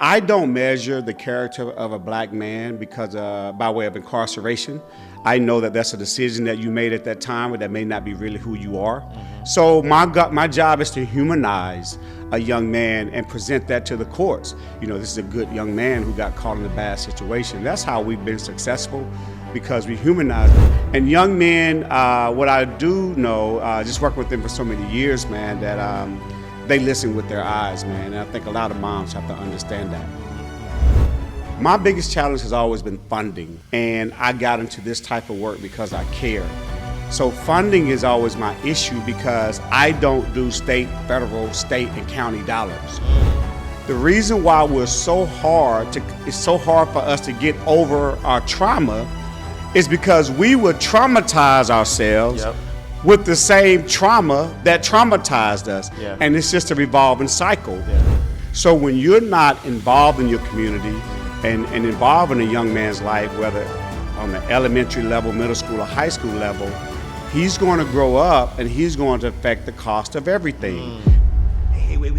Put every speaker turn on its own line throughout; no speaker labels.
I don't measure the character of a black man because by way of incarceration. I know that that's a decision that you made at that time, but that may not be really who you are. So my job is to humanize a young man and present that to the courts. You know, this is a good young man who got caught in a bad situation. That's how we've been successful, because we humanize them. And young men, what I do know, just working with them for so many years, man, that they listen with their eyes, man. And I think a lot of moms have to understand that. My biggest challenge has always been funding, and I got into this type of work because I care. So funding is always my issue because I don't do state, federal, state, and county dollars. The reason why it's so hard for us to get over our trauma is because we would traumatize ourselves with the same trauma that traumatized us. And it's just a revolving cycle. So when you're not involved in your community and involved in a young man's life, whether on the elementary level, middle school, or high school level, he's going to grow up and he's going to affect the cost of everything.
Hey, wait.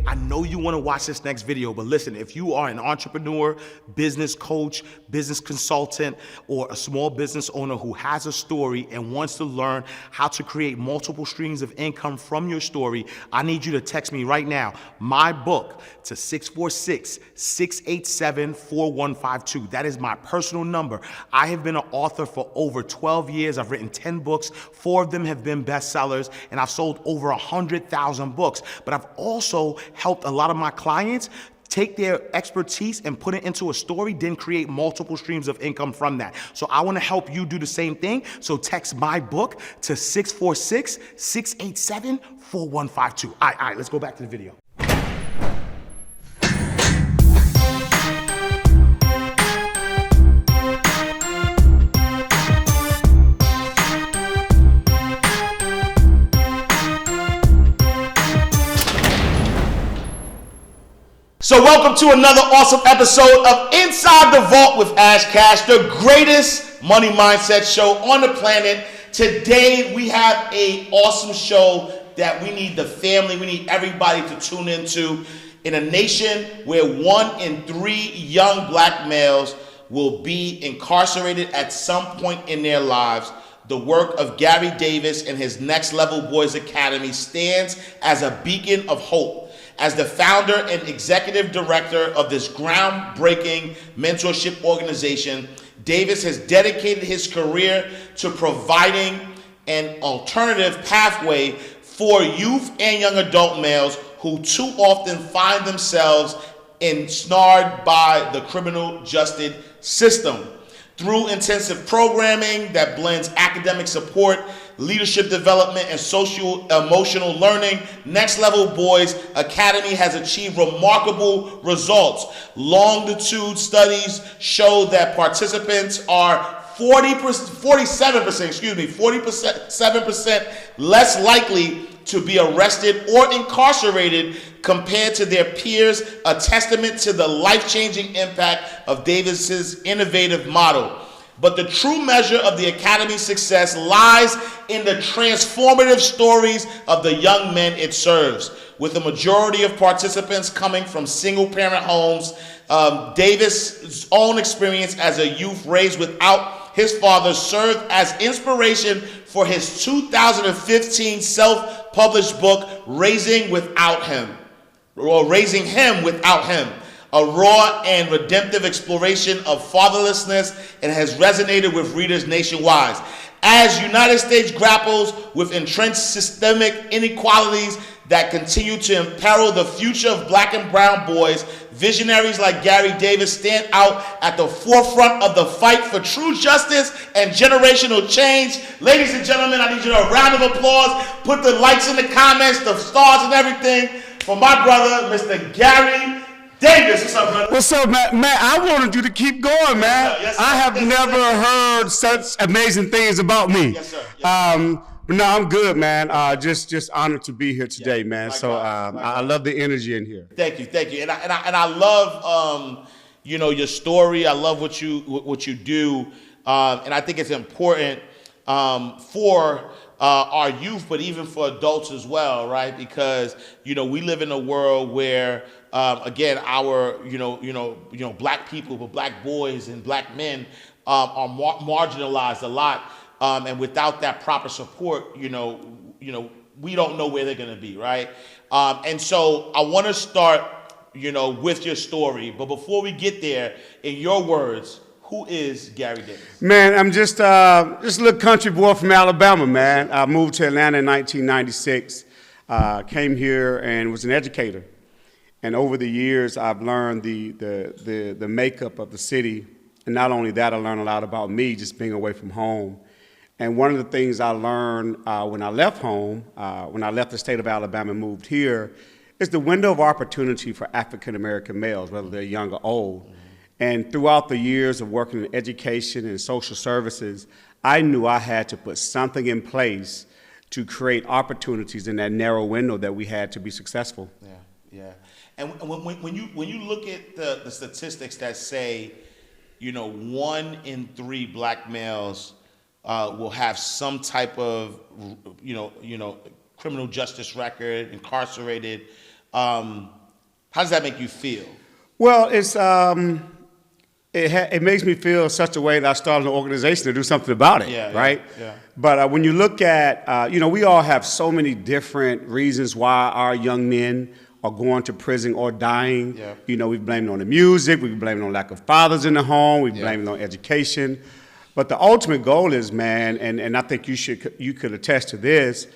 I know you want to watch this next video, but listen, if you are an entrepreneur, business coach, business consultant, or a small business owner who has a story and wants to learn how to create multiple streams of income from your story, I need you to text me right now, my book, to 646-687-4152. That is my personal number. I have been an author for over 12 years. I've written 10 books. 4 of them have been bestsellers, and I've sold over 100,000 books. But I've also helped a lot of my clients take their expertise and put it into a story, then create multiple streams of income from that. So I want to help you do the same thing. So text my book to 646-687-4152. All right, let's go back to the video. So welcome to another awesome episode of Inside the Vault with Ash Cash, the greatest money mindset show on the planet. Today we have an awesome show that we need the family, we need everybody to tune into. In a nation where 1 in 3 young black males will be incarcerated at some point in their lives, the work of Gary Davis and his Next Level Boys Academy stands as a beacon of hope. As the founder and executive director of this groundbreaking mentorship organization, Davis has dedicated his career to providing an alternative pathway for youth and young adult males who too often find themselves ensnared by the criminal justice system. Through intensive programming that blends academic support, leadership development, and social-emotional learning, Next Level Boys Academy has achieved remarkable results. Longitude studies show that participants are 47% less likely to be arrested or incarcerated compared to their peers, a testament to the life-changing impact of Davis's innovative model. But the true measure of the Academy's success lies in the transformative stories of the young men it serves. With the majority of participants coming from single-parent homes, Davis' own experience as a youth raised without his father served as inspiration for his 2015 self-published book, Raising Him Without Him, a raw and redemptive exploration of fatherlessness, and has resonated with readers nationwide. As United States grapples with entrenched systemic inequalities that continue to imperil the future of black and brown boys, visionaries like Gary Davis stand out at the forefront of the fight for true justice and generational change. Ladies and gentlemen, I need you to a round of applause. Put the likes in the comments, the stars and everything for my brother, Mr. Gary Davis. What's up, brother?
What's up, man? Man, I wanted you to keep going, man.
Yes, sir.
I have never heard such amazing things about me.
Yes, sir. Yes,
but no, I'm good, man. Just honored to be here today, man. So
likewise.
I love the energy in here.
Thank you. And I love your story. I love what you do, and I think it's important for our youth, but even for adults as well, right? Because we live in a world where again, our black people, but black boys and black men are marginalized a lot, and without that proper support, we don't know where they're going to be, right? And so I want to start, with your story. But before we get there, in your words, who is Gary Davis?
Man, I'm just a little country boy from Alabama, man. I moved to Atlanta in 1996, came here and was an educator. And over the years, I've learned the makeup of the city. And not only that, I learned a lot about me just being away from home. And one of the things I learned when I left home, when I left the state of Alabama and moved here, is the window of opportunity for African-American males, whether they're young or old. Mm-hmm. And throughout the years of working in education and social services, I knew I had to put something in place to create opportunities in that narrow window that we had to be successful.
Yeah. And when you look at the statistics that say, 1 in 3 black males will have some type of, criminal justice record, incarcerated. How does that make you feel?
Well, it makes me feel such a way that I started an organization to do something about it, right?
Yeah.
But when you look at, we all have so many different reasons why our young men are going to prison or dying. Yeah. We blame it on the music, we blame it on lack of fathers in the home, we blame it on education. But the ultimate goal is, man, and I think you could attest to this,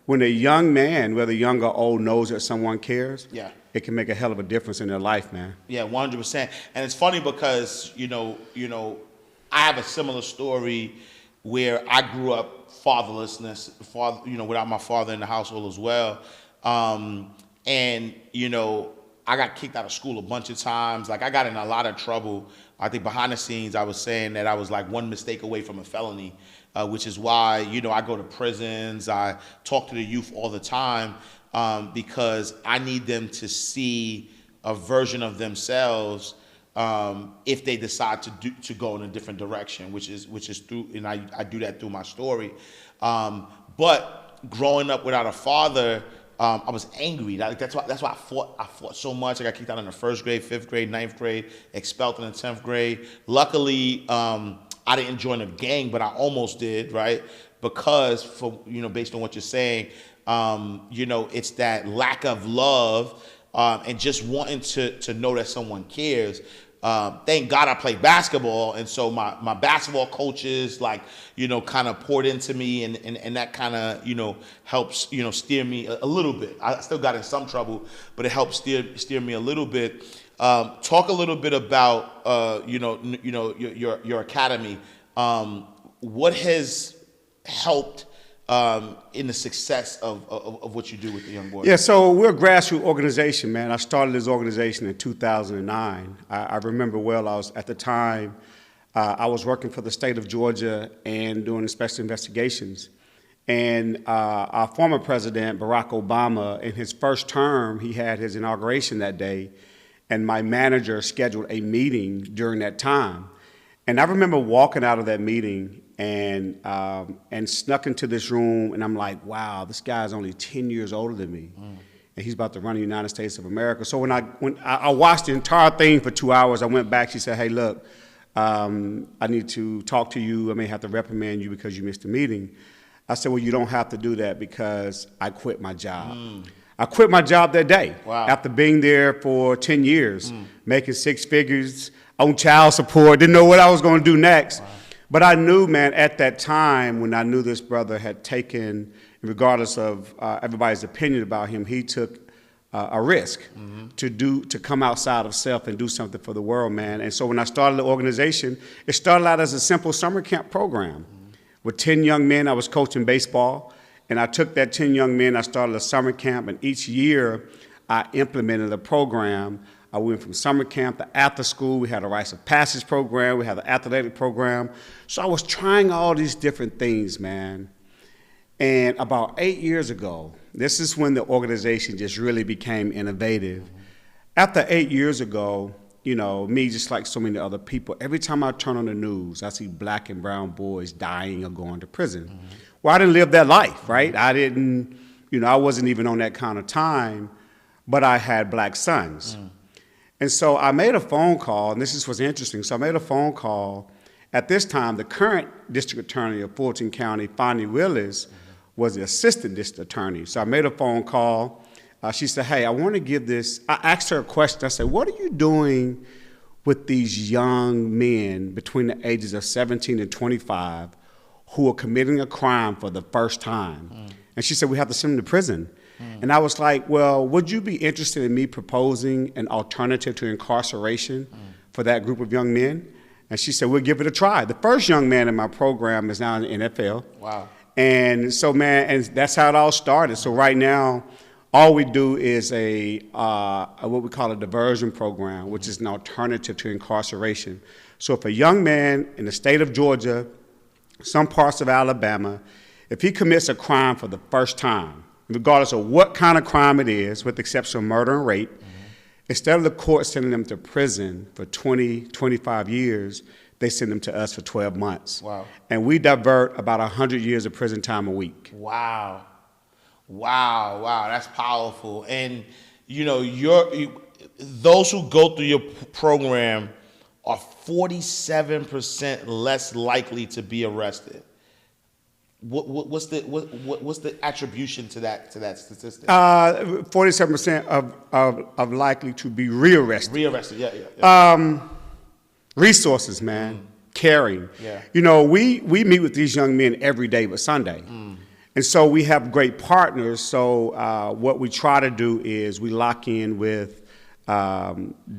when a young man, whether young or old, knows that someone cares, it can make a hell of a difference in their life, man.
Yeah, 100%. And it's funny because, I have a similar story where I grew up fatherlessness, without my father in the household as well. And, I got kicked out of school a bunch of times. Like, I got in a lot of trouble. I think behind the scenes, I was saying that I was like one mistake away from a felony, which is why, I go to prisons. I talk to the youth all the time because I need them to see a version of themselves if they decide to go in a different direction, which is through, and I do that through my story. But growing up without a father, I was angry. That's why I fought so much. I got kicked out in the 1st grade, 5th grade, 9th grade, expelled in the 10th grade. Luckily, I didn't join a gang, but I almost did, right? Because based on what you're saying, it's that lack of love and just wanting to know that someone cares. Thank God I played basketball, and so my basketball coaches kind of poured into me, and that kind of helps steer me a little bit. I still got in some trouble, but it helped steer me a little bit. Talk a little bit about your academy. What has helped in the success of what you do with the young boys?
Yeah, so we're a grassroots organization, man. I started this organization in 2009. I remember well, at the time, I was working for the state of Georgia and doing special investigations. And our former president, Barack Obama, in his first term, he had his inauguration that day, and my manager scheduled a meeting during that time. And I remember walking out of that meeting and snuck into this room, and I'm like, wow, this guy's only 10 years older than me, and he's about to run the United States of America. So when I watched the entire thing for 2 hours, I went back. She said, hey, look, I need to talk to you. I may have to reprimand you because you missed the meeting. I said, well, you don't have to do that because I quit my job. I quit my job that day.
Wow.
After being there for 10 years, making 6 figures, on child support, didn't know what I was going to do next. Wow. But I knew, man, at that time, when I knew this brother had taken, regardless of everybody's opinion about him, he took a risk to come outside of self and do something for the world, man. And so when I started the organization, it started out as a simple summer camp program. With 10 young men, I was coaching baseball, and I took that 10 young men, I started a summer camp, and each year I implemented a program. I went from summer camp to after school. We had a rites of passage program. We had an athletic program. So I was trying all these different things, man. And about 8 years ago, this is when the organization just really became innovative. After 8 years ago, me, just like so many other people, every time I turn on the news, I see black and brown boys dying or going to prison. Well, I didn't live that life, right? I didn't, I wasn't even on that kind of time. but I had black sons. And so I made a phone call, and this was interesting. So I made a phone call. At this time, the current district attorney of Fulton County, Fonnie Willis, was the assistant district attorney. So I made a phone call. She said, hey, I want to give this. I asked her a question. I said, what are you doing with these young men between the ages of 17 and 25 who are committing a crime for the first time? And she said, we have to send them to prison. And I was like, well, would you be interested in me proposing an alternative to incarceration for that group of young men? And she said, we'll give it a try. The first young man in my program is now in the NFL.
Wow.
And so, man, and that's how it all started. So right now, all we do is a what we call a diversion program, which is an alternative to incarceration. So if a young man in the state of Georgia, some parts of Alabama, if he commits a crime for the first time, regardless of what kind of crime it is, with the exception of murder and rape, instead of the court sending them to prison for 20, 25 years, they send them to us for 12 months.
Wow.
And we divert about 100 years of prison time a week.
Wow. Wow, that's powerful. And, you know, those who go through your program are 47% less likely to be arrested. What's the attribution to that statistic?
47% of likely to be rearrested.
Rearrested, yeah.
Resources, man, caring.
Yeah.
You know, we meet with these young men every day but Sunday. And so we have great partners. So what we try to do is we lock in with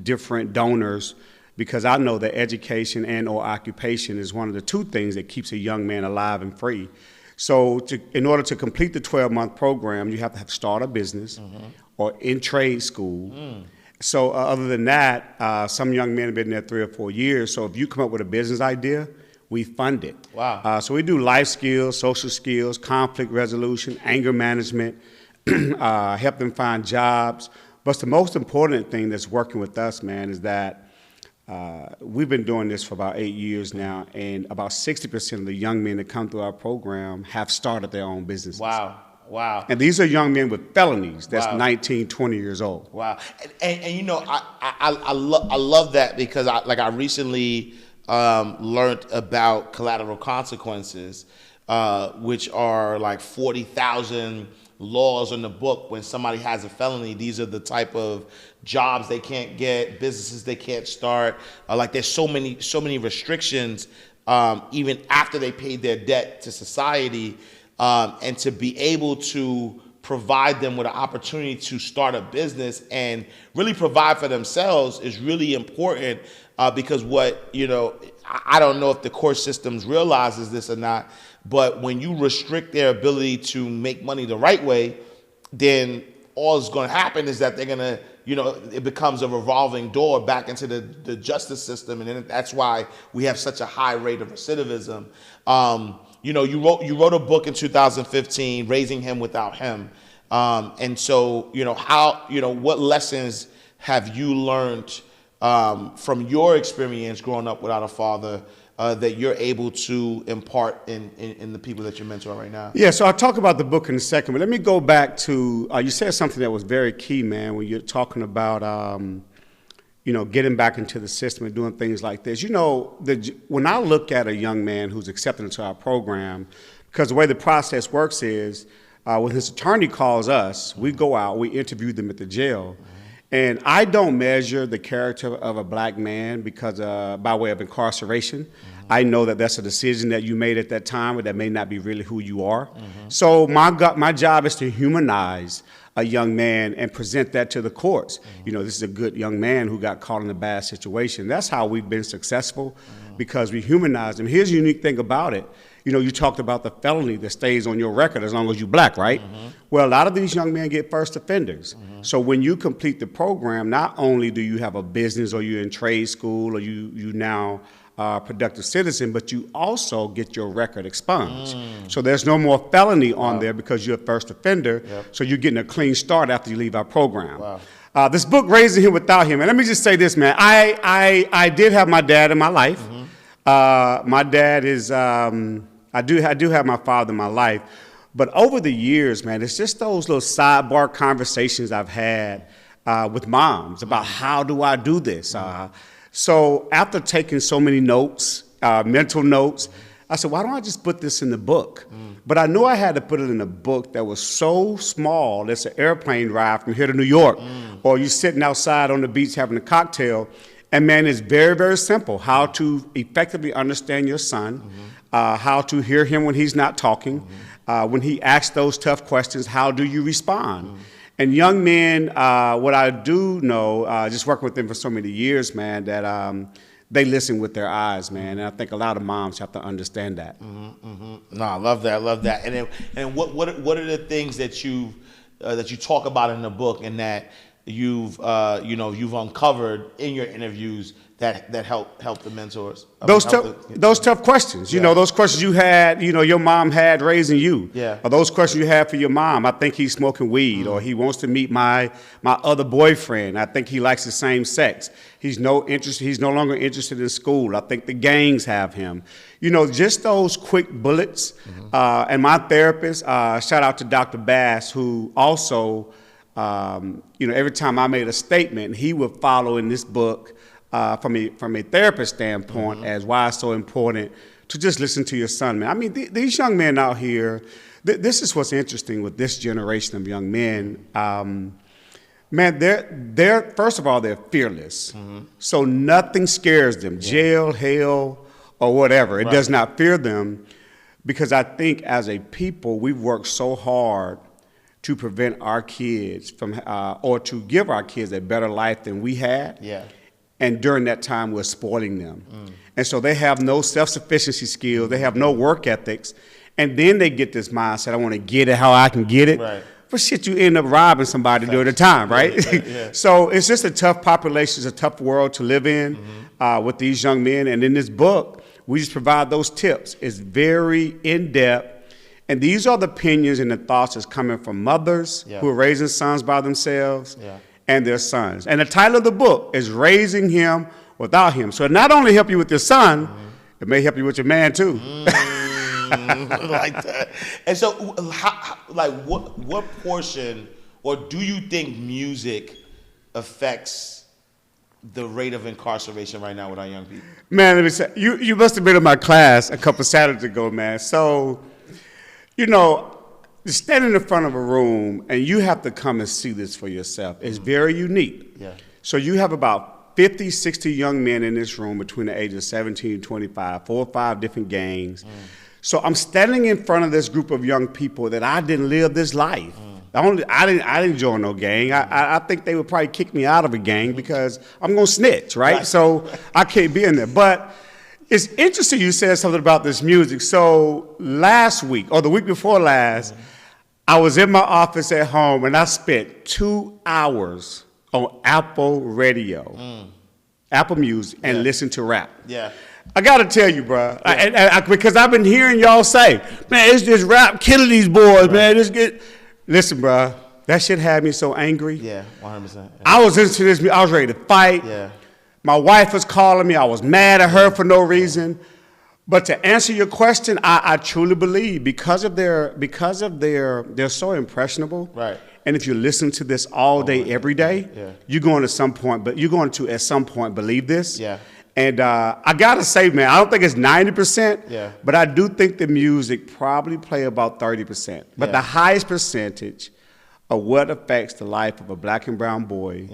different donors, because I know that education and or occupation is one of the two things that keeps a young man alive and free. So in order to complete the 12-month program, you have to start a business or in trade school. So other than that, some young men have been there 3 or 4 years. So if you come up with a business idea, we fund it.
Wow.
So we do life skills, social skills, conflict resolution, anger management, help them find jobs. But the most important thing that's working with us, man, is that we've been doing this for about 8 years now, and about 60% of the young men that come through our program have started their own businesses.
Wow.
And these are young men with felonies that's 19, 20 years old.
Wow. And you know, I love that, because I recently learned about collateral consequences, which are like 40,000 laws on the book. When somebody has a felony, these are the type of jobs they can't get, businesses they can't start. Like there's so many restrictions, even after they paid their debt to society, and to be able to provide them with an opportunity to start a business and really provide for themselves is really important, because I don't know if the court systems realizes this or not, but when you restrict their ability to make money the right way, then all that's going to happen is that they're going to, it becomes a revolving door back into the justice system. And then that's why we have such a high rate of recidivism. You wrote a book in 2015, Raising Him Without Him. And so, what lessons have you learned from your experience growing up without a father that you're able to impart in the people that you're mentoring right now?
Yeah, so I'll talk about the book in a second, but let me go back to, you said something that was very key, man, when you're talking about, getting back into the system and doing things like this. When I look at a young man who's accepted into our program, because the way the process works is, when his attorney calls us, we go out, we interview them at the jail. And I don't measure the character of a black man because by way of incarceration. I know that that's a decision that you made at that time, but that may not be really who you are. So my job is to humanize a young man and present that to the courts. This is a good young man who got caught in a bad situation. That's how we've been successful, because we humanize them. Here's the unique thing about it. You talked about the felony that stays on your record as long as you're black, right? Well, a lot of these young men get first offenders. So when you complete the program, not only do you have a business or you're in trade school or you now are a productive citizen, but you also get your record expunged. So there's no more felony on there because you're a first offender. So you're getting a clean start after you leave our program. This book, Raising Him Without Him, and let me just say this, man. I did have my dad in my life. My dad is... I do have my father in my life, But over the years, man, it's just those little sidebar conversations I've had with moms about how do I do this. So after taking so many notes, mental notes, I said, why don't I just put this in the book? But I knew I had to put it in a book that was so small, it's an airplane ride from here to New York, or you sitting outside on the beach having a cocktail. And man, it's very, very simple. How to effectively understand your son, how to hear him when he's not talking, when he asks those tough questions, how do you respond? And young men, what I do know, just working with them for so many years, man, that they listen with their eyes, man. And I think a lot of moms have to understand that.
No, I love that. I love that. And what are the things that you talk about in the book and that you've uncovered in your interviews that help the mentors?
Those tough questions, you know, those questions you had, you know, your mom had raising you.
Yeah.
Or those questions you had for your mom. I think he's smoking weed, or he wants to meet my other boyfriend. I think he likes the same sex. He's no longer interested in school. I think the gangs have him. You know, just those quick bullets. And my therapist, shout out to Dr. Bass, who also, every time I made a statement, he would follow in this book from a therapist standpoint as why it's so important to just listen to your son, man. I mean, these young men out here, this is what's interesting with this generation of young men. Man, they're first of all, they're fearless. So nothing scares them, jail, hell, or whatever. It does not fear them, because I think as a people, we've worked so hard to prevent our kids from, or to give our kids a better life than we had.
Yeah.
And during that time, we're spoiling them. And so they have no self-sufficiency skills. They have no work ethics. And then they get this mindset, I want to get it how I can get it.
Right.
But shit, you end up robbing somebody during the time, right? So it's just a tough population. It's a tough world to live in with these young men. And in this book, we just provide those tips. It's very in-depth. And these are the opinions and the thoughts that's coming from mothers who are raising sons by themselves. And their sons. And the title of the book is Raising Him Without Him. So it not only help you with your son, it may help you with your man too.
Like that. And so, what portion, or do you think music affects the rate of incarceration right now with our young people?
Man, let me say, you must have been in my class a couple Saturdays ago, man. So, you know, standing in front of a room and you have to come and see this for yourself is very unique. So you have about 50, 60 young men in this room between the ages of 17 and 25, 4 or 5 different gangs. So I'm standing in front of this group of young people that I didn't live this life. I didn't join no gang. I think they would probably kick me out of a gang because I'm gonna snitch, right? So I can't be in there. But it's interesting you said something about this music. So last week, or the week before last, I was in my office at home and I spent 2 hours on Apple Radio, Apple Music, and listened to rap. I gotta tell you, bro, because I've been hearing y'all say, man, it's this rap killing these boys, man. Listen, bro, that shit had me so angry.
100%.
I was into this, I was ready to fight. My wife was calling me. I was mad at her for no reason. But to answer your question, I truly believe because they're so impressionable.
Right.
And if you listen to this all day, every day, you're going to at some point believe this. And I gotta say, man, I don't think it's 90%. But I do think the music probably play about 30%. But the highest percentage of what affects the life of a black and brown boy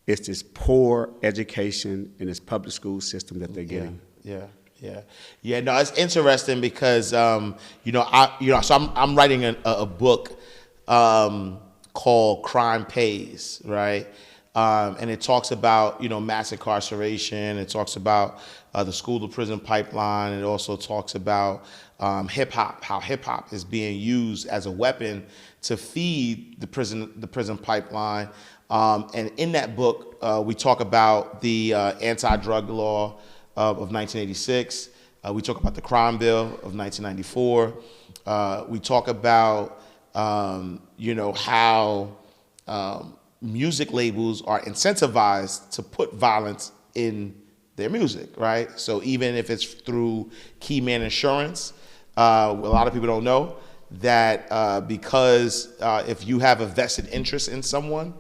is this poor education in this public school system that they're getting.
No, it's interesting because so I'm writing a book called Crime Pays, right? And it talks about mass incarceration. It talks about the school to prison pipeline. It also talks about hip hop, how hip hop is being used as a weapon to feed the prison pipeline. And in that book, we talk about the anti-drug law of 1986. We talk about the crime bill of 1994. We talk about, how music labels are incentivized to put violence in their music, right? So even if it's through Key Man Insurance, a lot of people don't know that because if you have a vested interest in someone,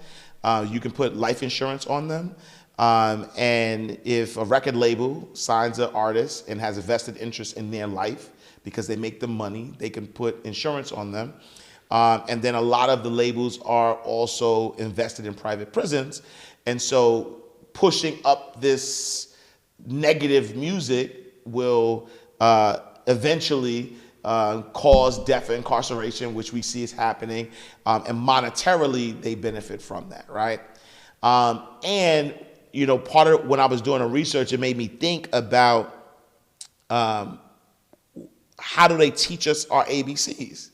you can put life insurance on them. And if a record label signs an artist and has a vested interest in their life because they make the money, they can put insurance on them. And then a lot of the labels are also invested in private prisons. And so pushing up this negative music will eventually cause death and incarceration, which we see is happening. And monetarily, they benefit from that, right? And, you know, part of when I was doing the research, it made me think about how do they teach us our ABCs,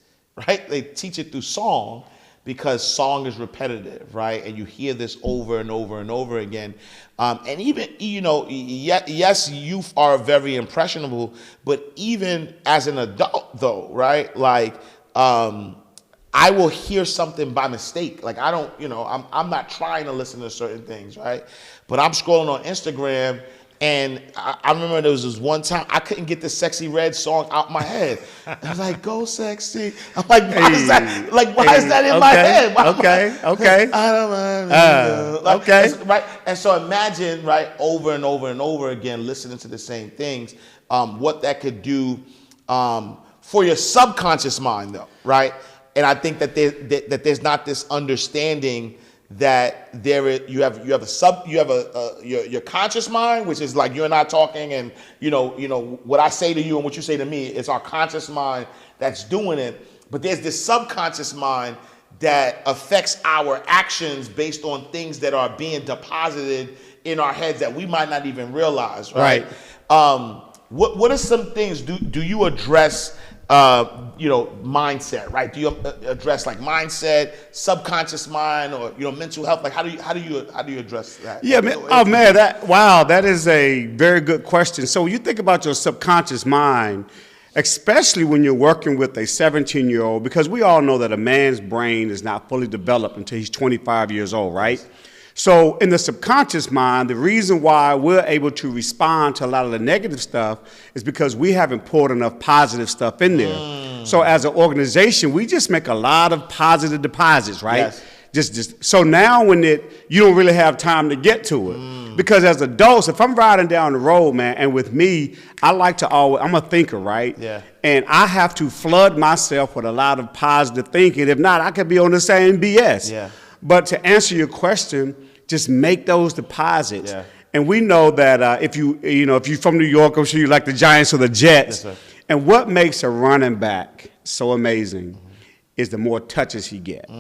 right? They teach it through song because song is repetitive, right? And you hear this over and over and over again. And even, you know, yes, youth are very impressionable, but even as an adult though, right? Like, I will hear something by mistake. Like I don't, you know, I'm not trying to listen to certain things, right? But I'm scrolling on Instagram and I remember there was this one time I couldn't get the Sexy Red song out my head. I was like, go sexy. I'm like, why is that? Like, why is that in my head?
Okay.
I don't mind. Like,
okay.
Right. And so imagine, right, over and over and over again, listening to the same things, what that could do for your subconscious mind, though, right? And I think that there's not this understanding that you have your conscious mind, which is like you and I talking, and you know what I say to you and what you say to me. It's our conscious mind that's doing it. But there's this subconscious mind that affects our actions based on things that are being deposited in our heads that we might not even realize, right? What are some things do you address? Mindset, right? Do you address like mindset, subconscious mind, or mental health? Like how do you address that?
Yeah, man. Oh man, that is a very good question. So when you think about your subconscious mind, especially when you're working with a 17-year-old, because we all know that a man's brain is not fully developed until he's 25 years old, right? So in the subconscious mind, the reason why we're able to respond to a lot of the negative stuff is because we haven't poured enough positive stuff in there. So as an organization, we just make a lot of positive deposits, right?
Yes.
Just so now when you don't really have time to get to it. Because as adults, if I'm riding down the road, man, and with me, I'm a thinker, right?
Yeah.
And I have to flood myself with a lot of positive thinking. If not, I could be on the same BS.
Yeah.
But to answer your question, just make those deposits.
Yeah.
And we know that if you're from New York, I'm sure you like the Giants or the Jets.
Yes, sir.
And what makes a running back so amazing is the more touches he gets.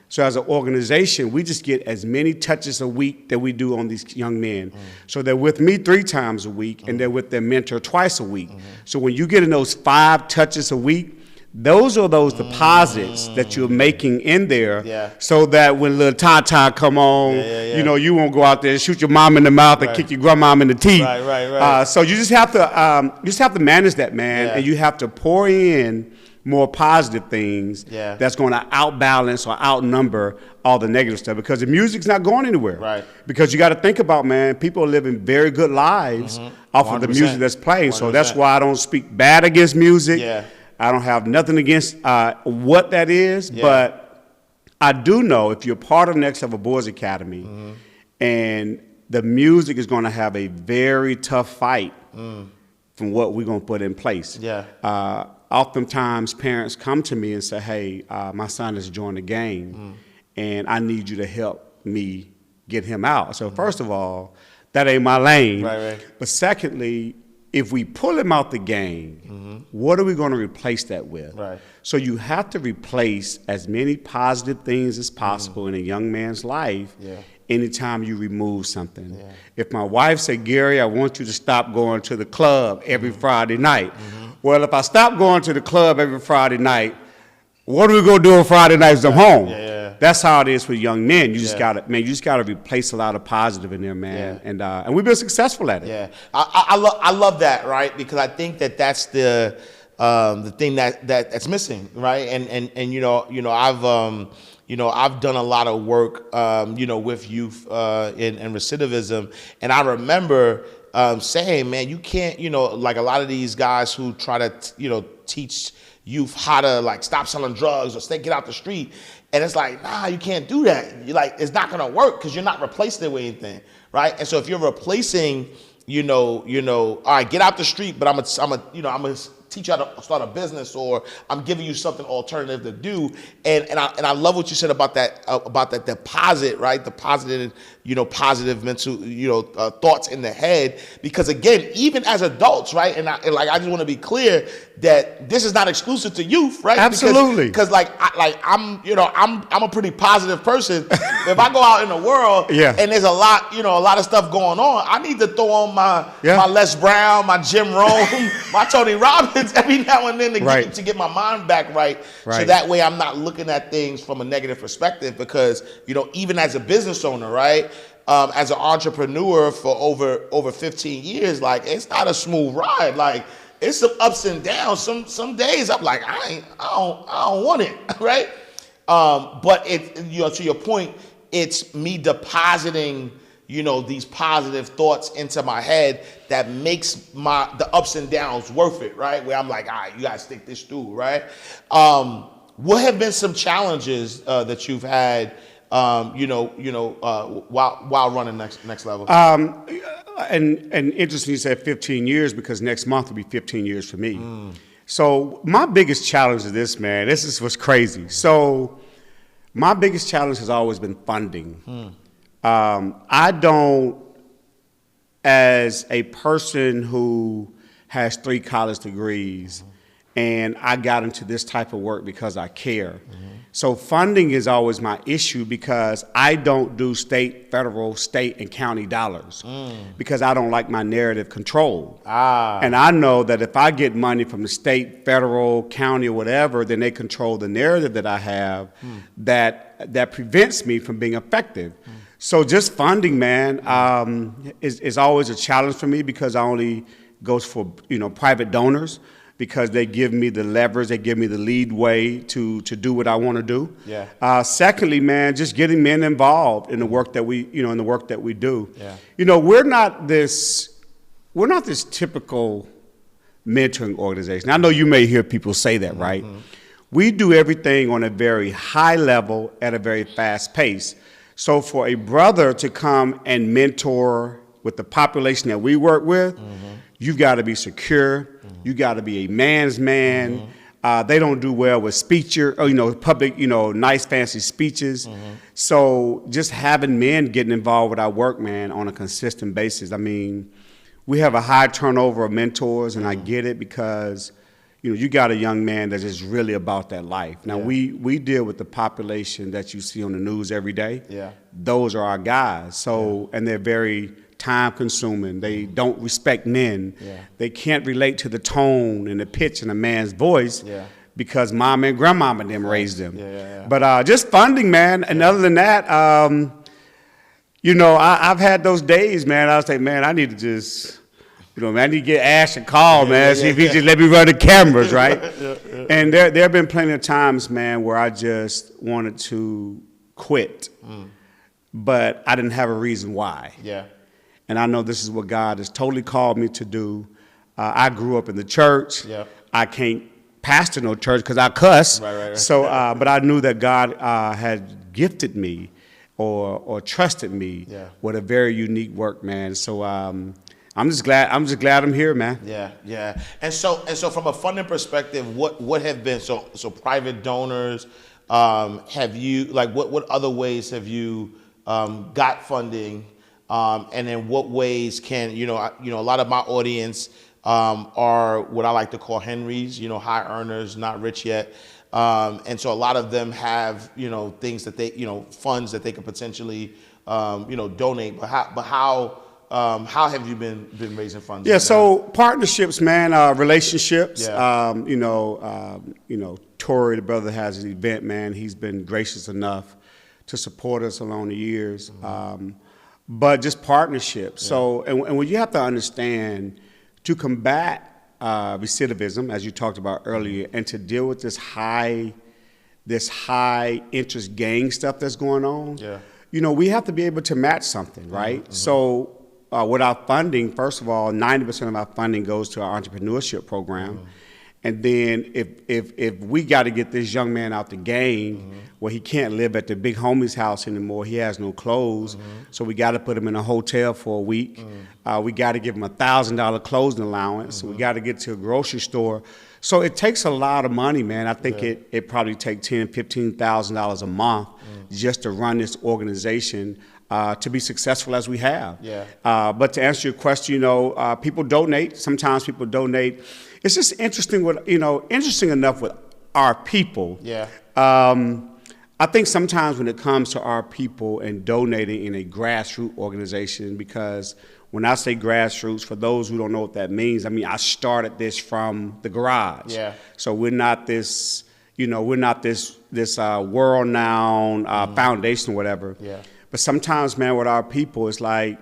So as an organization, we just get as many touches a week that we do on these young men. So they're with me 3 times a week, and they're with their mentor twice a week. So when you get in those 5 touches a week, those are those deposits that you're making in there, so that when little Tata come on, you won't go out there and shoot your mom in the mouth and kick your grandmom in the teeth.
Right.
So you just have to manage that, man, and you have to pour in more positive things that's going to outbalance or outnumber all the negative stuff, because the music's not going anywhere.
Right.
Because you got to think about, man, people are living very good lives off of the music that's playing. 100%. So that's why I don't speak bad against music.
Yeah.
I don't have nothing against what that is, but I do know if you're part of Next Level Boys Academy, and the music is going to have a very tough fight from what we're going to put in place. Oftentimes, parents come to me and say, hey, my son has joined the game, and I need you to help me get him out. So first of all, that ain't my lane.
Right.
But secondly, if we pull him out the game, what are we going to replace that with?
Right.
So you have to replace as many positive things as possible in a young man's life anytime you remove something. If my wife said, Gary, I want you to stop going to the club every Friday night. Well, if I stop going to the club every Friday night, what are we going to do on Friday nights when I'm home? That's how it is with young men. You just gotta replace a lot of positive in there, man. And we've been successful at it.
Yeah, I love that, right? Because I think that's the thing that's missing, right? And I've done a lot of work, with youth and recidivism, and I remember saying, man, you can't, like a lot of these guys who try to, teach youth how to like stop selling drugs or get out the street. And it's like, nah, you can't do that. You're like, it's not gonna work because you're not replacing it with anything, right? And so if you're replacing, all right, get out the street, but I'm gonna teach you how to start a business, or I'm giving you something alternative to do. And I love what you said about that deposit, right? The positive mental, thoughts in the head. Because again, even as adults, right? And I just want to be clear that this is not exclusive to youth, right?
Absolutely.
Because I'm a pretty positive person. If I go out in the world and there's a lot of stuff going on, I need to throw on my Les Brown, my Jim Rome, my Tony Robbins every now and then to get my mind back right. So that way I'm not looking at things from a negative perspective, because even as a business owner, right, as an entrepreneur for over 15 years, like, it's not a smooth ride. Like, it's some ups and downs. Some days I'm like, I don't want it, right? But to your point, it's me depositing these positive thoughts into my head that makes the ups and downs worth it, right? Where I'm like, all right, you gotta stick this through, right? What have been some challenges that you've had, while running next level?
And interesting you said 15 years, because next month will be 15 years for me. So my biggest challenge is this, man. This is what's crazy. So my biggest challenge has always been funding. I don't, as a person who has 3 college degrees, and I got into this type of work because I care. So funding is always my issue, because I don't do state, federal, state, and county dollars, because I don't like my narrative controlled. And I know that if I get money from the state, federal, county, or whatever, then they control the narrative that I have that prevents me from being effective. So just funding, man, is always a challenge for me, because I only go for private donors, because they give me the leverage, they give me the lead way to do what I want to do. Secondly, man, just getting men involved in the work that we do. We're not this typical mentoring organization. I know you may hear people say that, right? We do everything on a very high level at a very fast pace. So for a brother to come and mentor with the population that we work with, you've got to be secure. You got to be a man's man. They don't do well with public, nice fancy speeches. So just having men getting involved with our work, man, on a consistent basis. I mean, we have a high turnover of mentors, and I get it, because you got a young man that is really about that life. Now, we deal with the population that you see on the news every day. Those are our guys. So, and they're very time-consuming. They don't respect men. They can't relate to the tone and the pitch in a man's voice, because mama and grandmama them raised them. But just funding, man. And other than that, I've had those days, man. I was like, man, I need to just... man, I need to get Ash a call, man, see if he just let me run the cameras, right? And there have been plenty of times, man, where I just wanted to quit, but I didn't have a reason why. And I know this is what God has totally called me to do. I grew up in the church. I can't pastor no church because I cuss. So, but I knew that God had gifted me or trusted me with a very unique work, man. So, I'm just glad I'm here, man. And so from a funding perspective, what have been so private donors? Have you what other ways have you got funding? And in what ways can a lot of my audience are what I like to call Henrys, high earners, not rich yet. And so a lot of them have things that they funds that they could potentially donate. But how have you been raising funds? So partnerships, man, relationships. Tori, the brother, has an event, man. He's been gracious enough to support us along the years. But just partnerships. So, and what you have to understand, to combat recidivism, as you talked about earlier, and to deal with this high interest gang stuff that's going on, we have to be able to match something, right? So. With our funding, first of all, 90% of our funding goes to our entrepreneurship program. And then if we got to get this young man out the game where he can't live at the big homie's house anymore, he has no clothes, so we got to put him in a hotel for a week. We got to give him $1,000 clothing allowance. We got to get to a grocery store. So it takes a lot of money, man. I think it probably takes $10,000, $15,000 a month just to run this organization to be successful as we have. But to answer your question, people donate. Sometimes people donate. It's just interesting interesting enough with our people. I think sometimes when it comes to our people and donating in a grassroots organization, because when I say grassroots, for those who don't know what that means, I mean, I started this from the garage. So we're not this, this world-renowned foundation or whatever. But sometimes, man, with our people, it's like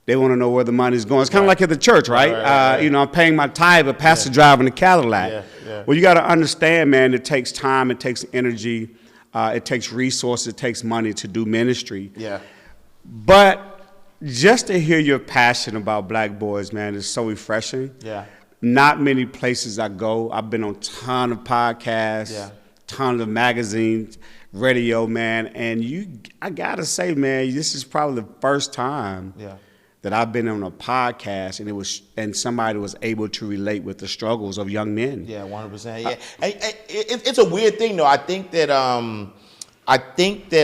they want to know where the money's going. It's kind of like at the church, right? I'm paying my tithe, but pastor driving a Cadillac. Well, you got to understand, man, it takes time, it takes energy, it takes resources, it takes money to do ministry. But just to hear your passion about Black boys, man, is so refreshing. Not many places I go. I've been on a ton of podcasts, ton of magazines, radio, man, and I gotta say, man, this is probably the first time that I've been on a podcast and somebody was able to relate with the struggles of young men.
100%. It's a weird thing, though. I think that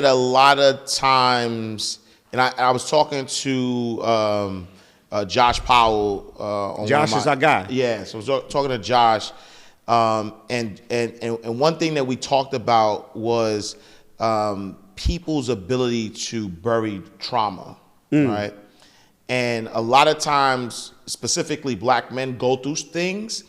a lot of times, and I was talking to Josh Powell.
Josh is our guy.
So I was talking to Josh, and one thing that we talked about was people's ability to bury trauma, right? And a lot of times, specifically Black men go through things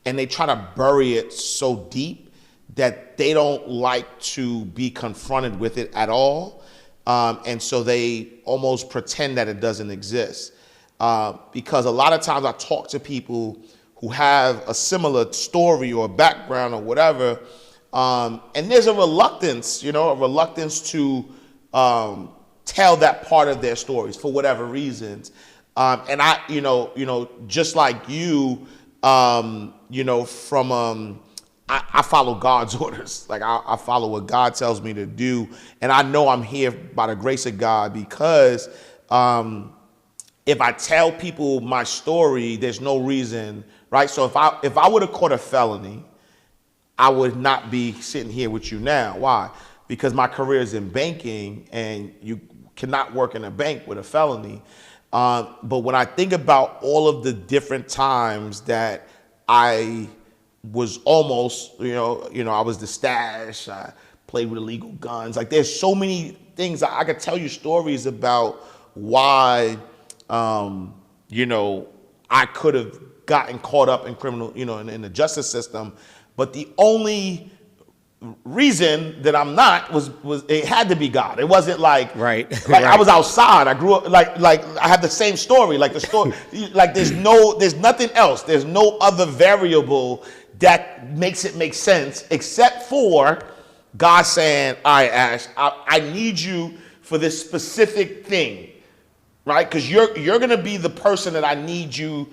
and they try to bury it so deep that they don't like to be confronted with it at all. And so they almost pretend that it doesn't exist. Because a lot of times I talk to people who have a similar story or background or whatever, and there's a reluctance to tell that part of their stories for whatever reasons. And I, just like you, I follow God's orders. Like I follow what God tells me to do. And I know I'm here by the grace of God because if I tell people my story, there's no reason, right? So if I would have caught a felony, I would not be sitting here with you now. Why? Because my career is in banking and you cannot work in a bank with a felony. But when I think about all of the different times that I was almost, I was the stash, I played with illegal guns. Like there's so many things I could tell you stories about why, I could have gotten caught up in criminal, in the justice system. But the only reason that I'm not was it had to be God. It wasn't like I was outside. I grew up like I have the same story. Like the story, like there's nothing else. There's no other variable that makes it make sense except for God saying, "All right, Ash, I need you for this specific thing, right? Because you're gonna be the person that I need you."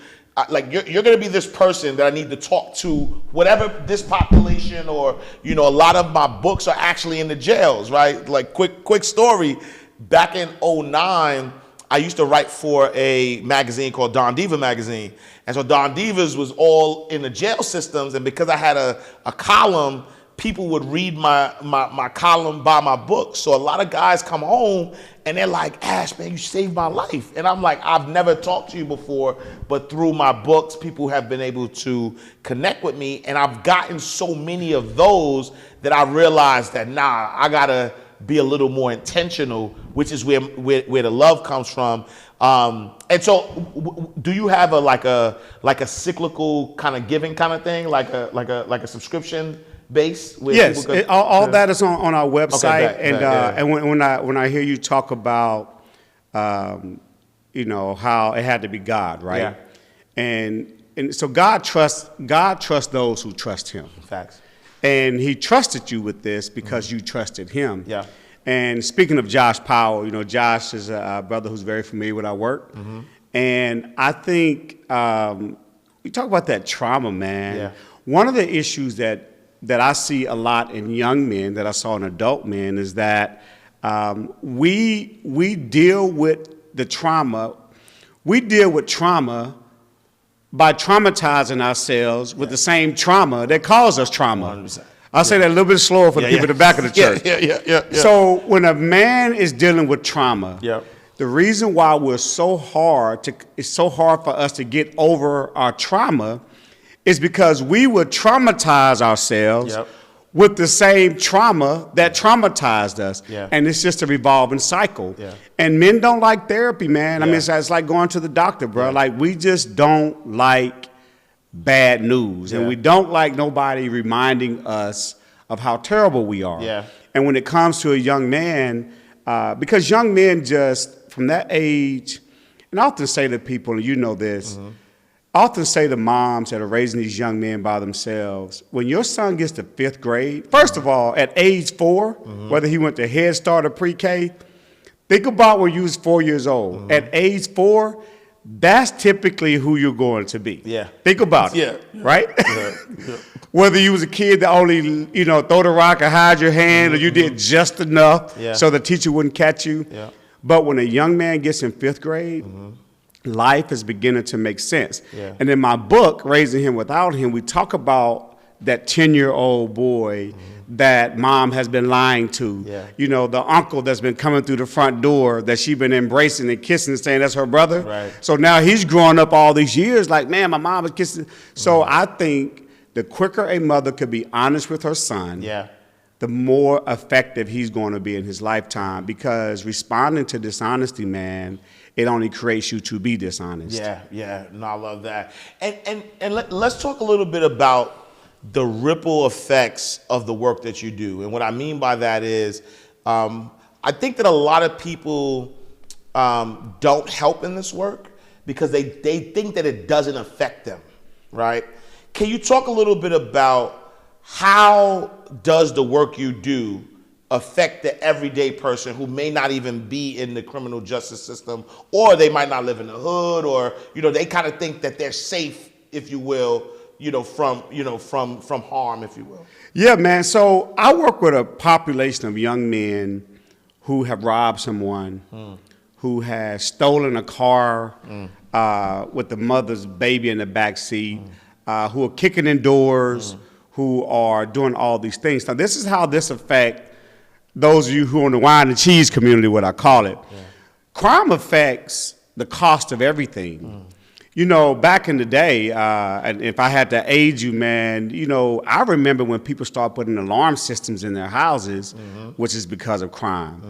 You're going to be this person that I need to talk to, whatever this population or, a lot of my books are actually in the jails, right? Like quick story. Back in 2009, I used to write for a magazine called Don Diva magazine. And so Don Divas was all in the jail systems. And because I had a column, people would read my column, buy my book. So a lot of guys come home and they're like, Ash, man, you saved my life. And I'm like, I've never talked to you before, but through my books, people have been able to connect with me. And I've gotten so many of those that I realized that, I gotta be a little more intentional, which is where the love comes from. And so do you have a cyclical kind of giving kind of thing, like a subscription base?
Yes, all that is on our website. And when I hear you talk about, how it had to be God, right? And so God trusts those who trust Him.
Facts.
And He trusted you with this because you trusted Him. And speaking of Josh Powell, Josh is a brother who's very familiar with our work. And I think we talk about that trauma, man. One of the issues that I see a lot in young men, that I saw in adult men, is that we deal with the trauma. We deal with trauma by traumatizing ourselves with the same trauma that caused us trauma.
100%.
I'll say that a little bit slower for the people in the back of the church.
Yeah.
So when a man is dealing with trauma,
Yep.
the reason why it's so hard for us to get over our trauma is because we would traumatize ourselves with the same trauma that traumatized us.
Yeah.
And it's just a revolving cycle.
Yeah.
And men don't like therapy, man. I
Yeah.
mean, it's like going to the doctor, bro. Like, we just don't like bad news. And we don't like nobody reminding us of how terrible we are.
Yeah.
And when it comes to a young man, because young men just, from that age, and I often say to people, and you know this, I often say to moms that are raising these young men by themselves, when your son gets to 5th grade, first of all, at age 4, whether he went to Head Start or pre-K, think about when you was 4 years old. At age 4, that's typically who you're going to be.
Yeah.
Think about it. Right? Whether you was a kid that only, throw the rock or hide your hand, or you did just enough so the teacher wouldn't catch you.
Yeah.
But when a young man gets in 5th grade, life is beginning to make sense.
Yeah.
And in my book, Raising Him Without Him, we talk about that 10-year-old boy that mom has been lying to.
Yeah.
The uncle that's been coming through the front door that she's been embracing and kissing and saying that's her brother.
Right.
So now he's growing up all these years like, man, my mom was kissing. So I think the quicker a mother could be honest with her son, the more effective he's going to be in his lifetime, because responding to dishonesty, man, it only creates you to be dishonest.
Yeah. No, I love that. And let's talk a little bit about the ripple effects of the work that you do. And what I mean by that is, I think that a lot of people don't help in this work because they think that it doesn't affect them, right? Can you talk a little bit about how does the work you do affect the everyday person who may not even be in the criminal justice system, or they might not live in the hood, or they kind of think that they're safe, if you will, from harm, if you will?
Yeah, man. So I work with a population of young men who have robbed someone, who has stolen a car with the mother's baby in the back seat, who are kicking in doors, who are doing all these things. Now, this is how this affects those of you who are in the wine and cheese community, what I call it. Crime affects the cost of everything. Back in the day, and if I had to age you, man, I remember when people started putting alarm systems in their houses, which is because of crime.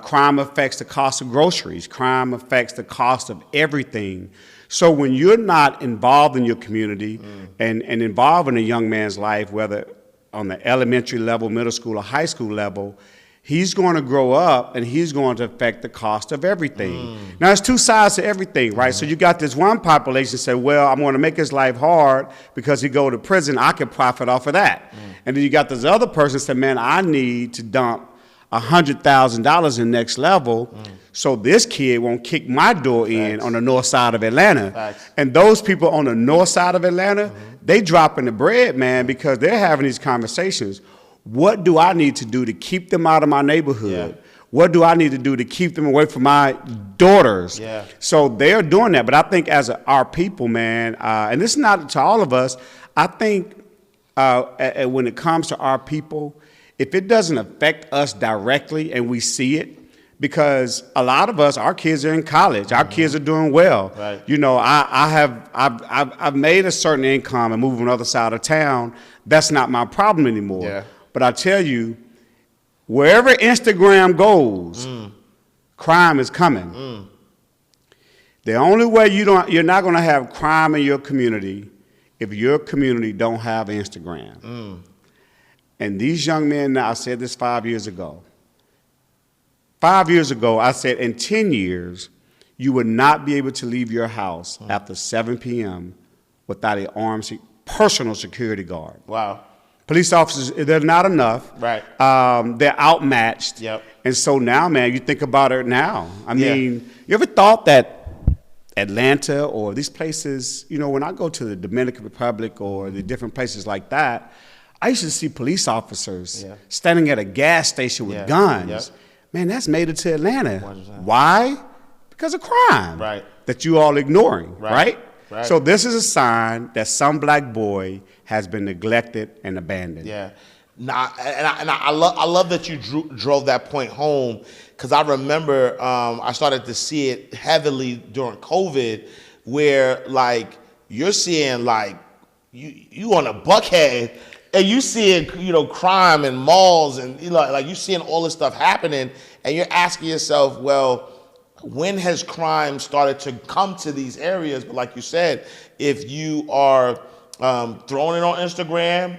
Crime affects the cost of groceries. Crime affects the cost of everything. So when you're not involved in your community and involved in a young man's life, whether on the elementary level, middle school, or high school level, he's going to grow up and he's going to affect the cost of everything. Now, there's two sides to everything, right? So you got this one population say, well, I'm going to make his life hard because he go to prison. I can profit off of that. And then you got this other person say, man, I need to dump $100,000 in next level so this kid won't kick my door in on the north side of Atlanta. And those people on the north side of Atlanta, they dropping the bread, man, because they're having these conversations. What do I need to do to keep them out of my neighborhood? What do I need to do to keep them away from my daughters? So they're doing that. But I think as our people, man, and this is not to all of us, I think when it comes to our people, if it doesn't affect us directly and we see it, because a lot of us, our kids are in college, our kids are doing well. I've made a certain income and moved on the other side of town. That's not my problem anymore. But I tell you, wherever Instagram goes, crime is coming. The only way you're not going to have crime in your community if your community don't have Instagram. And these young men, now I said this 5 years ago. 5 years ago, I said in 10 years, you would not be able to leave your house after 7 p.m. without an armed personal security guard.
Wow.
Police officers, they're not enough. They're outmatched. And so now, man, you think about it now. I mean, you ever thought that Atlanta or these places, when I go to the Dominican Republic or the different places like that, I used to see police officers standing at a gas station with guns.
Yep.
Man, that's made it to Atlanta.
100%.
Why? Because of crime.
Right.
That you all ignoring, right?
Right.
So this is a sign that some black boy has been neglected and abandoned.
Yeah. I love that you drove that point home, because I remember I started to see it heavily during COVID, where like you're seeing like you on a Buckhead and you seeing crime in malls and like you seeing all this stuff happening, and you're asking yourself, well, when has crime started to come to these areas? But like you said, if you are throwing it on Instagram,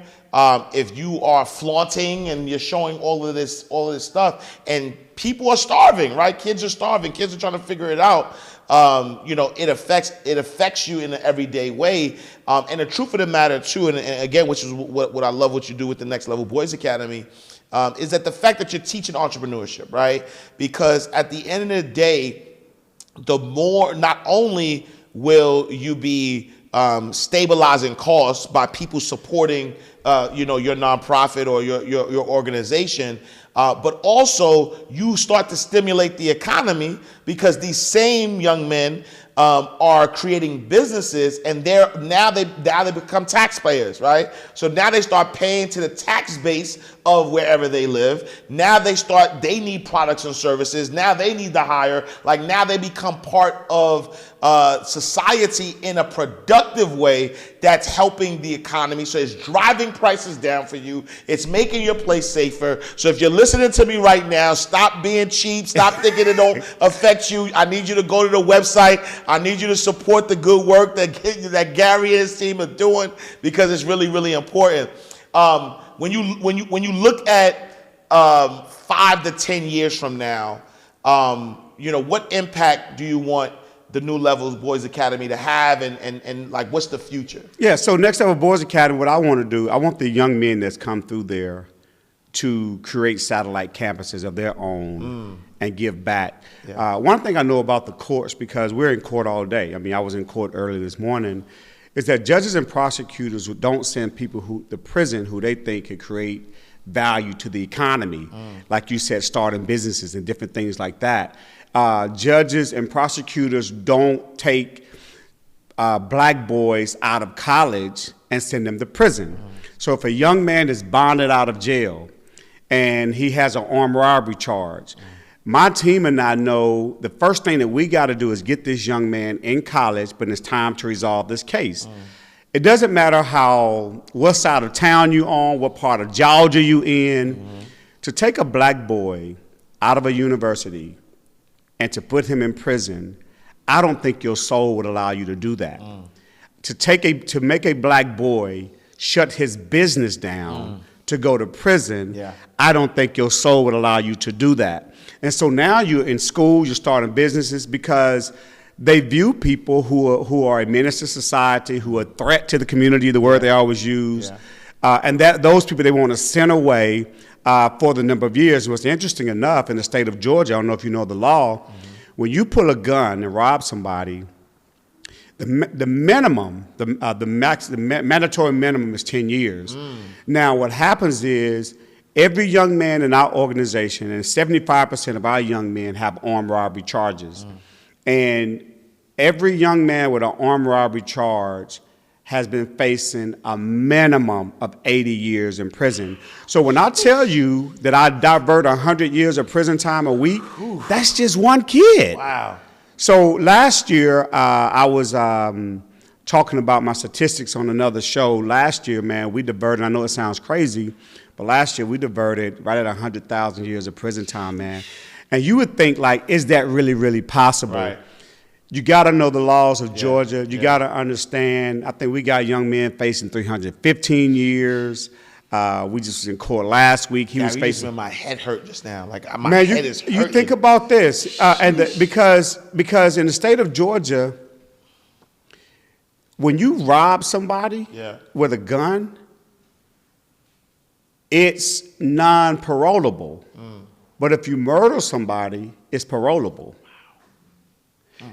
if you are flaunting and you're showing all of this stuff, and people are starving, right? Kids are starving. Kids are trying to figure it out. It affects you in an everyday way. And the truth of the matter too, and again, which is what I love what you do with the Next Level Boys Academy, is that the fact that you're teaching entrepreneurship, right? Because at the end of the day, the more, not only will you be stabilizing costs by people supporting, your nonprofit or your organization, but also you start to stimulate the economy, because these same young men are creating businesses, and now they become taxpayers, right? So now they start paying to the tax base of wherever they live. Now they need products and services. Now they need to hire. Like now they become part of society in a productive way that's helping the economy. So it's driving prices down for you. It's making your place safer. So if you're listening to me right now, stop being cheap. Stop thinking it don't affect you. I need you to go to the website. I need you to support the good work that Gary and his team are doing, because it's really, really important. When you look at 5 to 10 years from now, what impact do you want the New Levels Boys Academy to have, and like what's the future? Yeah,
so Next Level Boys Academy, what I want to do, I want the young men that's come through there to create satellite campuses of their own and give back. Yeah. One thing I know about the courts, because we're in court all day, I was in court early this morning, is that judges and prosecutors don't send people to prison who they think could create value to the economy, like you said, starting businesses and different things like that. Judges and prosecutors don't take black boys out of college and send them to prison. So if a young man is bonded out of jail and he has an armed robbery charge, my team and I know the first thing that we got to do is get this young man in college, but it's time to resolve this case. It doesn't matter what side of town you on, what part of Georgia you in. To take a black boy out of a university and to put him in prison, I don't think your soul would allow you to do that. To make a black boy shut his business down to go to prison, I don't think your soul would allow you to do that. And so now you're in school, you're starting businesses, because they view people who are a menace to society, who are a threat to the community, the word they always use, and those people they want to send away for the number of years. What's interesting enough, in the state of Georgia, I don't know if you know the law, when you pull a gun and rob somebody, the mandatory minimum is 10 years. Now, what happens is every young man in our organization, and 75% of our young men have armed robbery charges, and every young man with an armed robbery charge has been facing a minimum of 80 years in prison. So when I tell you that I divert 100 years of prison time a week, that's just one kid.
Wow.
So last year, I was talking about my statistics on another show. Last year, man, we diverted, I know it sounds crazy, but last year we diverted right at 100,000 years of prison time, man. And you would think, like, is that really, really possible?
Right.
You got to know the laws of Georgia. You got to understand. I think we got young men facing 315 years. We just was in court last week. He was facing.
My head hurt just now. Like my head is hurting.
You think about this, because in the state of Georgia, when you rob somebody with a gun, it's non-parolable. But if you murder somebody, it's parolable.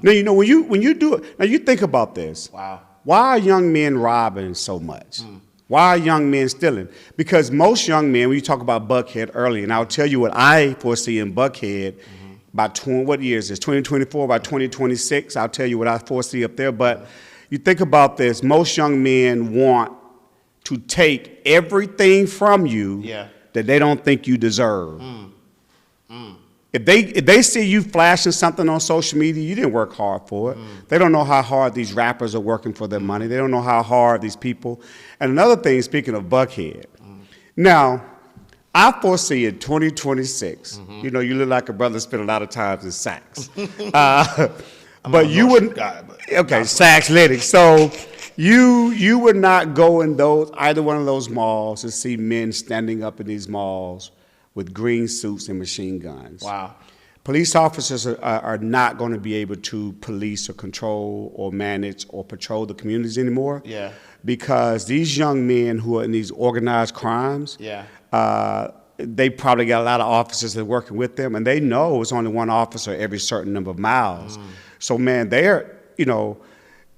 Now, you know, when you do it, now you think about this.
Wow.
Why are young men robbing so much? Why are young men stealing? Because most young men, when you talk about Buckhead early, and I'll tell you what I foresee in Buckhead, by what year is this? 2024, by 2026, I'll tell you what I foresee up there. But you think about this, most young men want to take everything from you that they don't think you deserve. If they see you flashing something on social media, you didn't work hard for it. They don't know how hard these rappers are working for their money. They don't know how hard these people. And another thing, speaking of Buckhead, now, I foresee in 2026, you know, you look like a brother spent a lot of time in Saks. But you wouldn't, okay, Saks Lytics. So you would not go in either one of those malls and see men standing up in these malls with green suits and machine guns.
Wow.
Police officers are not going to be able to police or control or manage or patrol the communities anymore.
Yeah.
Because these young men who are in these organized crimes, they probably got a lot of officers that are working with them, and they know it's only one officer every certain number of miles. So, man, they're, you know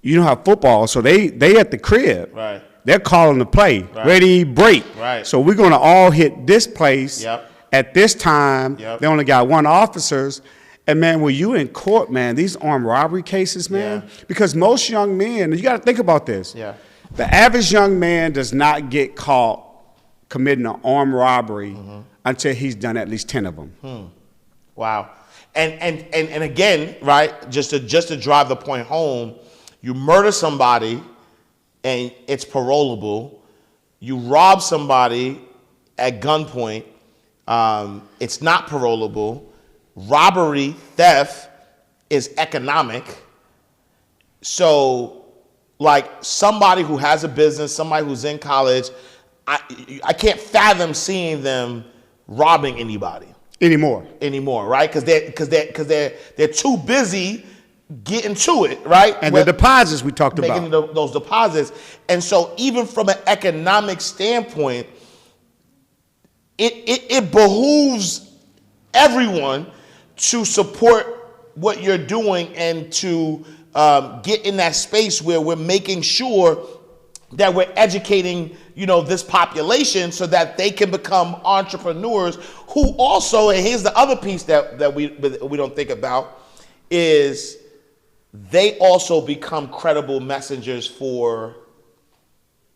how football, so they at the crib.
Right.
They're calling the play, ready, break.
Right.
So we're going to all hit this place at this time.
Yep.
They only got one officers. And, man, when you in court, man, these armed robbery cases, man, because most young men, you got to think about this.
Yeah.
The average young man does not get caught committing an armed robbery until he's done at least 10 of them.
Wow. And again, right, just to drive the point home, you murder somebody and it's parolable. You rob somebody at gunpoint, it's not parolable. Robbery, theft is economic. So, like, somebody who has a business, somebody who's in college, I can't fathom seeing them robbing anybody
anymore,
right? Because they're too busy getting to it, right?
And the deposits we talked about,
making those deposits. And so, even from an economic standpoint, it behooves everyone to support what you're doing and to get in that space where we're making sure that we're educating, this population so that they can become entrepreneurs who also, and here's the other piece that we don't think about, is they also become credible messengers for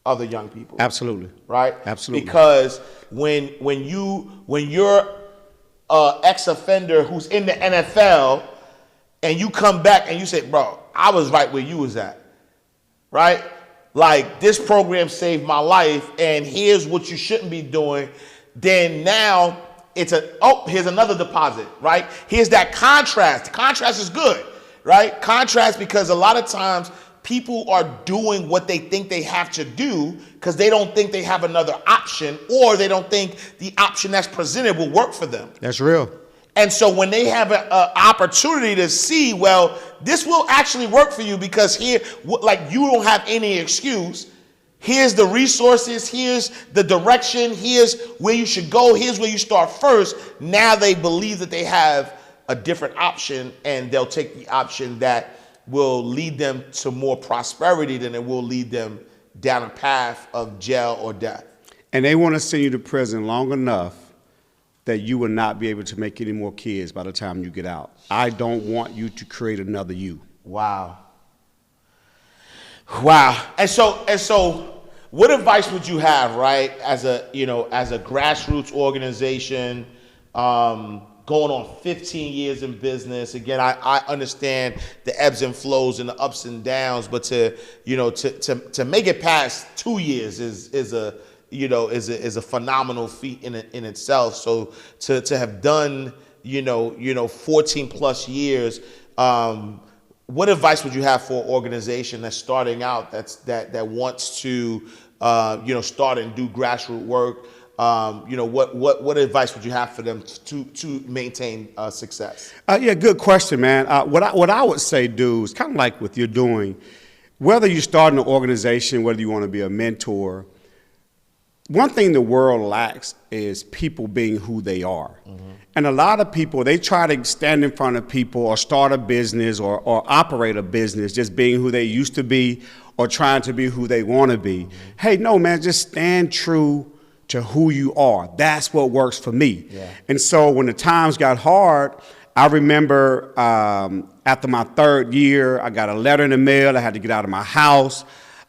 other young people.
Absolutely.
Right?
Absolutely.
Because when you're an ex-offender who's in the NFL and you come back and you say, bro, I was right where you was at, right? Like, this program saved my life and here's what you shouldn't be doing. Then now it's here's another deposit, right? Here's that contrast. The contrast is good, right? Contrast, because a lot of times people are doing what they think they have to do because they don't think they have another option, or they don't think the option that's presented will work for them.
That's real.
And so when they have an opportunity to see, well, this will actually work for you because here, like, you don't have any excuse. Here's the resources. Here's the direction. Here's where you should go. Here's where you start first. Now they believe that they have a different option, and they'll take the option that will lead them to more prosperity than it will lead them down a path of jail or death.
And they want to send you to prison long enough that you will not be able to make any more kids by the time you get out. I don't want you to create another you.
Wow. And so what advice would you have, right, as a grassroots organization, going on 15 years in business? Again, I understand the ebbs and flows and the ups and downs, but to make it past 2 years is a phenomenal feat in itself. So to have done 14 plus years, what advice would you have for an organization that's starting out, that wants to start and do grassroots work? What advice would you have for them to maintain success?
Yeah, good question, man. What I would say, dude, is kind of like what you're doing. Whether you start an organization, whether you want to be a mentor, one thing the world lacks is people being who they are. And a lot of people, they try to stand in front of people or start a business or operate a business just being who they used to be or trying to be who they want to be. Hey, no, man, just stand true to who you are. That's what works for me. Yeah. And so when the times got hard, I remember after my 3rd year, I got a letter in the mail. I had to get out of my house.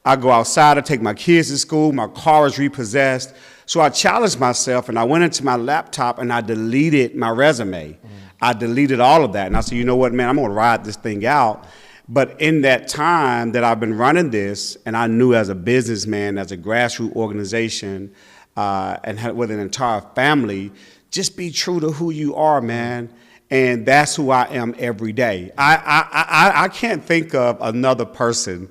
I go outside to take my kids to school. My car was repossessed. So I challenged myself, and I went into my laptop, and I deleted my resume. I deleted all of that. And I said, you know what, man, I'm going to ride this thing out. But in that time that I've been running this, and I knew as a businessman, as a grassroots organization, and with an entire family, just be true to who you are, man. And that's who I am every day. I can't think of another person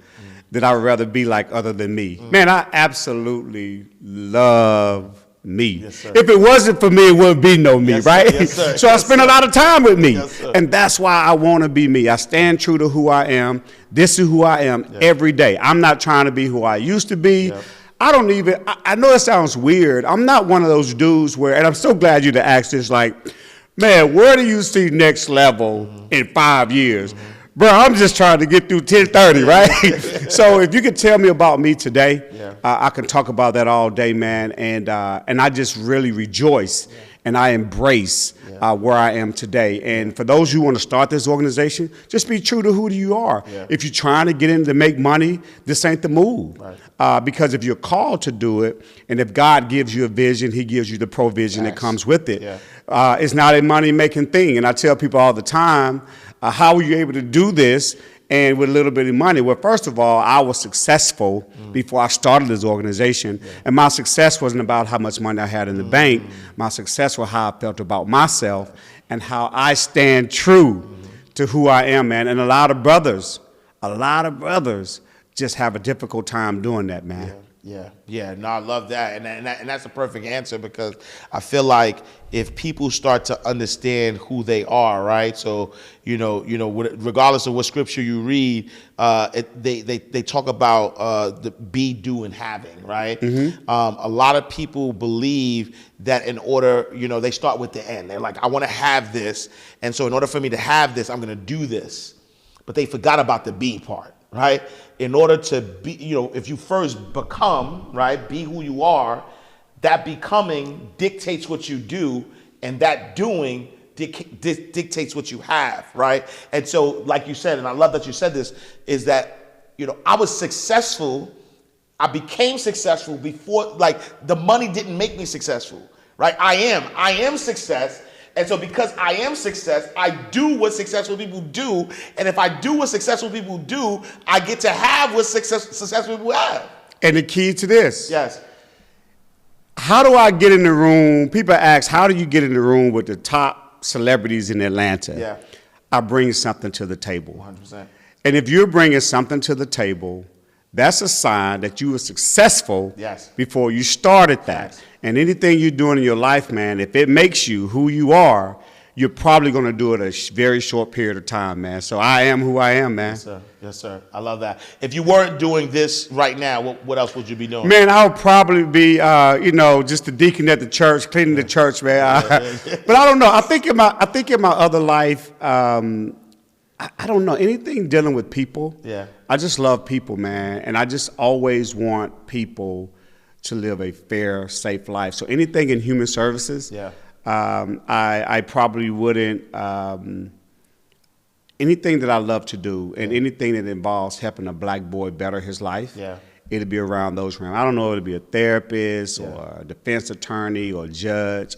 that I would rather be like other than me. Man, I absolutely love me. Yes, if it wasn't for me, it wouldn't be no me, yes, right? Yes, sir. So yes, I spend a lot of time with me. Yes, and that's why I want to be me. I stand true to who I am. This is who I am every day. I'm not trying to be who I used to be. Yep. I know it sounds weird. I'm not one of those dudes where, and I'm so glad you to ask this, like, man, where do you see next level in 5 years? Bro, I'm just trying to get through 10:30, right? So if you could tell me about me today, I can talk about that all day, man. And I just really rejoice and I embrace where I am today. And for those who want to start this organization, just be true to who you are. If you're trying to get in to make money, this ain't the move. Right. Because if you're called to do it, and if God gives you a vision, he gives you the provision that comes with it. It's not a money-making thing. And I tell people all the time, how were you able to do this and with a little bit of money? Well, first of all, I was successful before I started this organization. And my success wasn't about how much money I had in the bank. My success was how I felt about myself and how I stand true to who I am, man. And a lot of brothers just have a difficult time doing that, man.
Yeah. No, I love that. And that's a perfect answer, because I feel like if people start to understand who they are, right? So, regardless of what scripture you read, they talk about the be, do, and having, right? A lot of people believe that in order, they start with the end. They're like, I want to have this. And so in order for me to have this, I'm going to do this. But they forgot about the be part. Right? In order to be, if you first become, right, be who you are, that becoming dictates what you do, and that doing dictates what you have, right? And so, like you said, and I love that you said this, is that, I was successful, I became successful before, like, the money didn't make me successful, right? I am success. And so because I am success, I do what successful people do. And if I do what successful people do, I get to have what successful people have.
And the key to this.
Yes.
How do I get in the room? People ask, how do you get in the room with the top celebrities in Atlanta?
Yeah.
I bring something to the table.
100%.
And if you're bringing something to the table, that's a sign that you were successful before you started that. Yes. And anything you're doing in your life, man, if it makes you who you are, you're probably going to do it a very short period of time, man. So I am who I am, man.
Yes, sir. Yes, sir. I love that. If you weren't doing this right now, what else would you be doing?
Man, I would probably be, just the deacon at the church, cleaning the church, man. But I don't know. I think in my other life, I don't know, anything dealing with people. Yeah. I just love people, man. And I just always want people to live a fair, safe life. So anything in human services, I probably wouldn't, anything that I love to do and anything that involves helping a black boy better his life, it'll be around those realms. I don't know, it'll be a therapist or a defense attorney or a judge.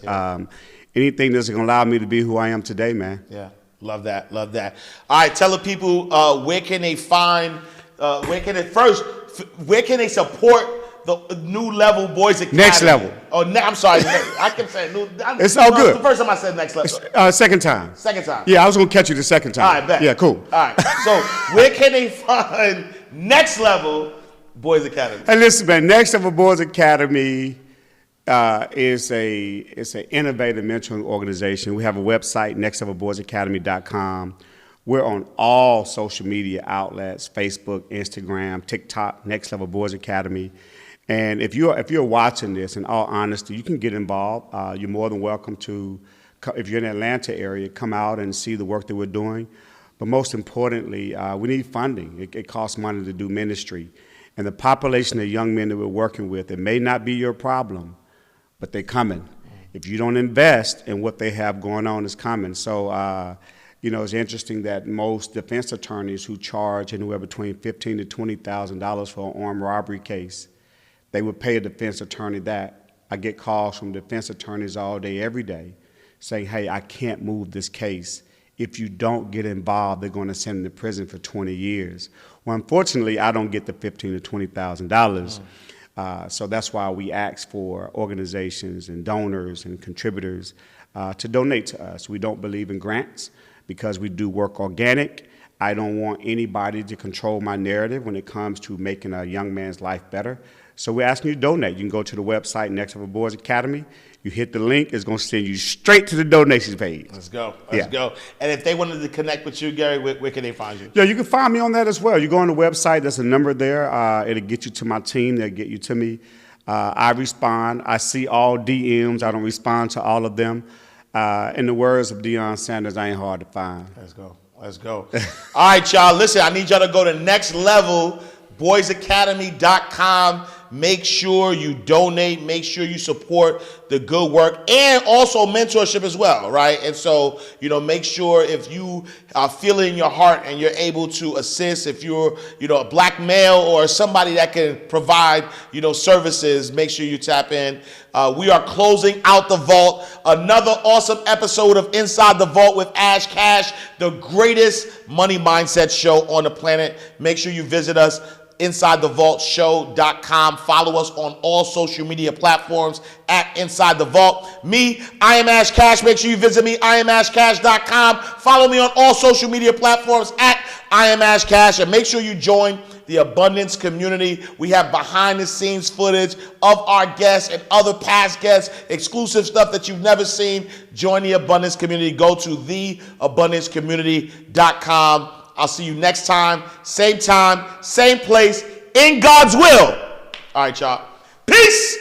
Anything that's going to allow me to be who I am today, man.
Yeah. Love that. Love that. All right. Tell the people where can they find, where can they support the New Level Boys Academy?
Next Level.
Oh, I'm sorry. I kept saying new.
It's all good.
The first time I said Next Level.
Second time.
Second time.
Yeah, I was going to catch you the second time.
All right, bet.
Yeah, cool.
All right. So where can they find Next Level Boys Academy?
Hey, listen, man. Next Level Boys Academy is an innovative mentoring organization. We have a website, nextlevelboysacademy.com. We're on all social media outlets, Facebook, Instagram, TikTok, Next Level Boys Academy. And if you're watching this, in all honesty, you can get involved. You're more than welcome to, if you're in the Atlanta area, come out and see the work that we're doing. But most importantly, we need funding. It costs money to do ministry. And the population of young men that we're working with, it may not be your problem, but they're coming. If you don't invest in what they have going on, it's coming. So, it's interesting that most defense attorneys who charge anywhere between $15,000 to $20,000 for an armed robbery case, they would pay a defense attorney that. I get calls from defense attorneys all day, every day, saying, hey, I can't move this case. If you don't get involved, they're going to send them to prison for 20 years. Well, unfortunately, I don't get the $15,000 to $20,000. So that's why we ask for organizations and donors and contributors to donate to us. We don't believe in grants because we do work organic. I don't want anybody to control my narrative when it comes to making a young man's life better. So we're asking you to donate. You can go to the website, Next Level Boys Academy. You hit the link, it's going to send you straight to the donations page.
Let's go. Let's go. And if they wanted to connect with you, Gary, where can they find you?
Yeah, you can find me on that as well. You go on the website, there's a number there. It'll get you to my team. They'll get you to me. I respond. I see all DMs. I don't respond to all of them. In the words of Deion Sanders, I ain't hard to find.
Let's go. Let's go. All right, y'all. Listen, I need y'all to go to nextlevelboysacademy.com. Make sure you donate. Make sure you support the good work and also mentorship as well, right? And so, make sure if you are feeling in your heart and you're able to assist, if you're, a black male or somebody that can provide, services, make sure you tap in. We are closing out the vault. Another awesome episode of Inside the Vault with Ash Cash, the greatest money mindset show on the planet. Make sure you visit us. InsideTheVaultShow.com. Follow us on all social media platforms at Inside the Vault. Me, I am Ash Cash. Make sure you visit me, IamAshCash.com. Follow me on all social media platforms at I am Ash Cash. And make sure you join the Abundance community. We have behind the scenes footage of our guests and other past guests, exclusive stuff that you've never seen. Join the Abundance community. Go to theabundancecommunity.com. I'll see you next time, same place, in God's will. All right, y'all. Peace.